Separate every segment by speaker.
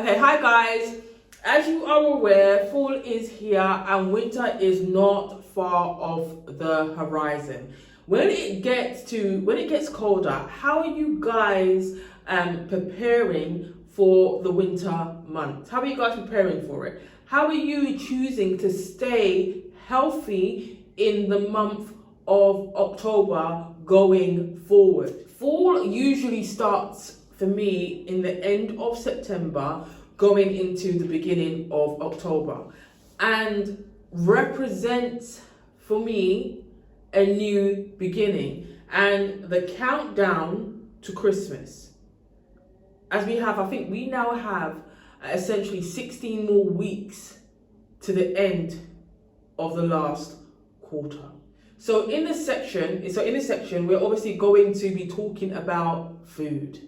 Speaker 1: Okay, hi guys. As you are aware, fall is here and winter is not far off the horizon. When it gets colder, how are you guys preparing for the winter months? How are you guys preparing for it? How are you choosing to stay healthy in the month of October going forward? Fall usually starts for me in the end of September going into the beginning of October and represents for me a new beginning and the countdown to Christmas. As I think we now have essentially 16 more weeks to the end of the last quarter. So in this section, we're obviously going to be talking about food.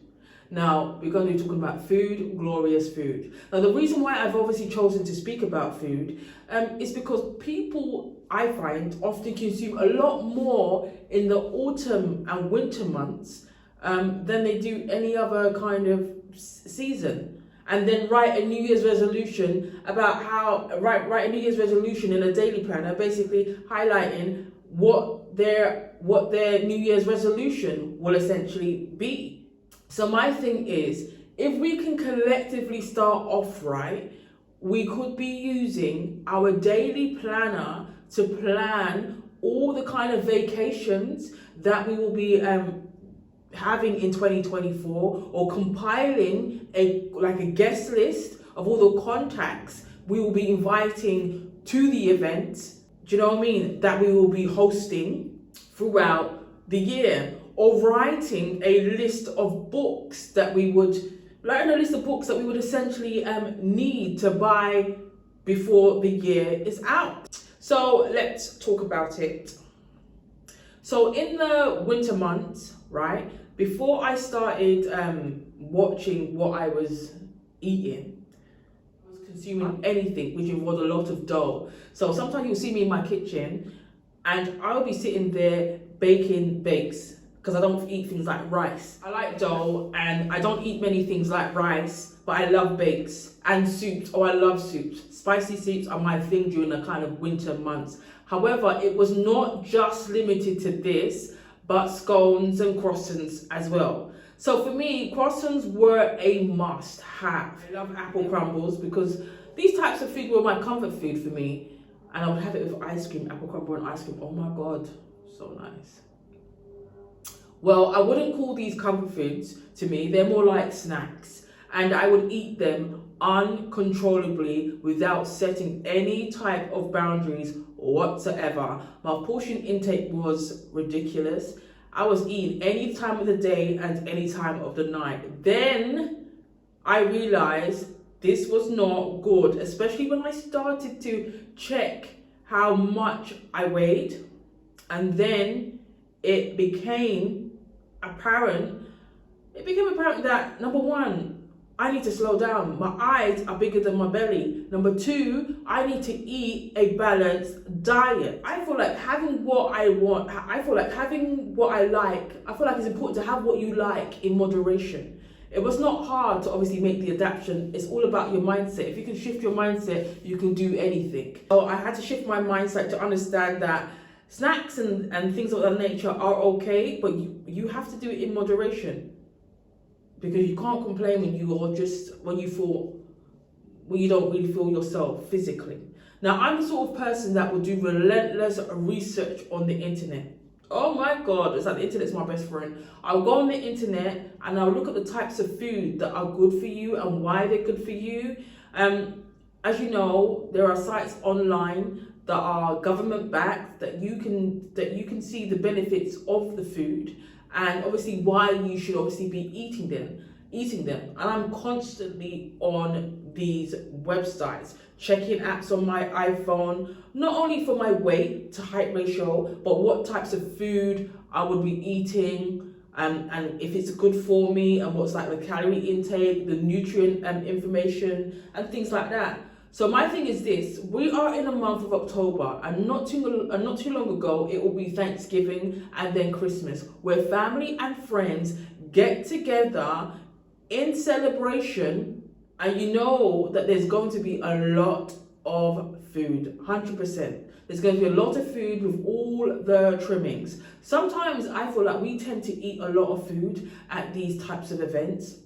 Speaker 1: Now, we're going to be talking about food, glorious food. Now, the reason why I've obviously chosen to speak about food is because people, I find, often consume a lot more in the autumn and winter months than they do any other kind of season. And then write a New Year's resolution about write a New Year's resolution in a daily planner, basically highlighting what their New Year's resolution will essentially be. So my thing is, if we can collectively start off right, we could be using our daily planner to plan all the kind of vacations that we will be having in 2024, or compiling a guest list of all the contacts we will be inviting to the event. Do you know what I mean? That we will be hosting throughout the year, or writing a list of books that we would essentially need to buy before the year is out. So let's talk about it. So in the winter months, right, before I started watching what I was eating, I was consuming anything which involved a lot of dough. So sometimes you'll see me in my kitchen and I'll be sitting there baking bakes, because I don't eat things like rice. I like dough and I don't eat many things like rice, but I love bakes and soups. Oh, I love soups. Spicy soups are my thing during the kind of winter months. However, it was not just limited to this, but scones and croissants as well. So for me, croissants were a must have. I love apple crumbles because these types of food were my comfort food for me. And I would have it with ice cream, apple crumble and ice cream. Oh my God, so nice. Well, I wouldn't call these comfort foods to me. They're more like snacks. And I would eat them uncontrollably without setting any type of boundaries whatsoever. My portion intake was ridiculous. I was eating any time of the day and any time of the night. Then I realized this was not good, especially when I started to check how much I weighed. And then it became apparent that, number one, I need to slow down. My eyes are bigger than my belly. Number two, I need to eat a balanced diet. I feel like having what I want, I feel like having what I like, I feel like it's important to have what you like in moderation. It was not hard to obviously make the adaptation. It's all about your mindset. If you can shift your mindset, you can do anything. So I had to shift my mindset to understand that snacks and things of that nature are okay, but you have to do it in moderation, because you can't complain when you don't really feel yourself physically. Now, I'm the sort of person that will do relentless research on the internet. Oh my God, it's like the internet's my best friend. I'll go on the internet and I'll look at the types of food that are good for you and why they're good for you. As you know, there are sites online that are government backed, that you can see the benefits of the food and obviously why you should obviously be eating them. And I'm constantly on these websites, checking apps on my iPhone, not only for my weight to height ratio, but what types of food I would be eating, and if it's good for me, and what's like the calorie intake, the nutrient information, and things like that. So my thing is this: we are in the month of October, and not too long ago, it will be Thanksgiving and then Christmas, where family and friends get together in celebration and you know that there's going to be a lot of food, 100%. There's going to be a lot of food with all the trimmings. Sometimes I feel like we tend to eat a lot of food at these types of events,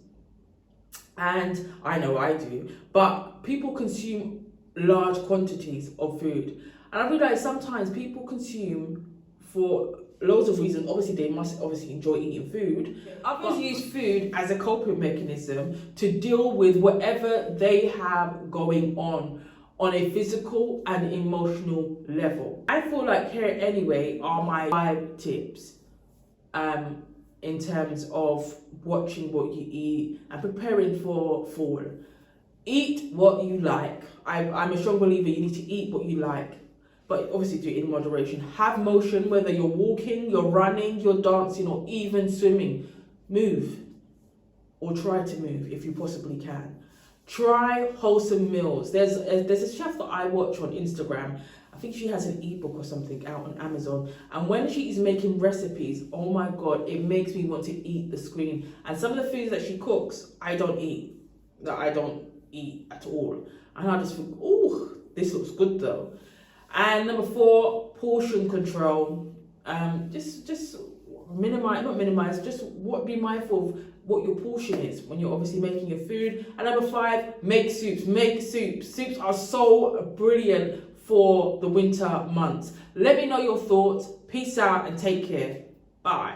Speaker 1: and I know I do, but people consume large quantities of food. And I realize sometimes people consume for loads of reasons. Obviously, they must enjoy eating food. Others use food as a coping mechanism to deal with whatever they have going on a physical and emotional level. I feel like here anyway are my 5 tips in terms of watching what you eat and preparing for fall. Eat what you like. I'm a strong believer you need to eat what you like, but obviously do it in moderation. Have motion, whether you're walking, you're running, you're dancing, or even swimming. Move, or try to move if you possibly can. Try wholesome meals. There's a chef that I watch on Instagram. I think she has an ebook or something out on Amazon, and when she is making recipes, oh my god, it makes me want to eat the screen. And some of the foods that she cooks, I don't eat at all, and I just think, oh, this looks good though. And number 4, portion control. Just be mindful of what your portion is when you're obviously making your food. And number 5, make soups. Make soups. Soups are so brilliant for the winter months. Let me know your thoughts. Peace out and take care. Bye.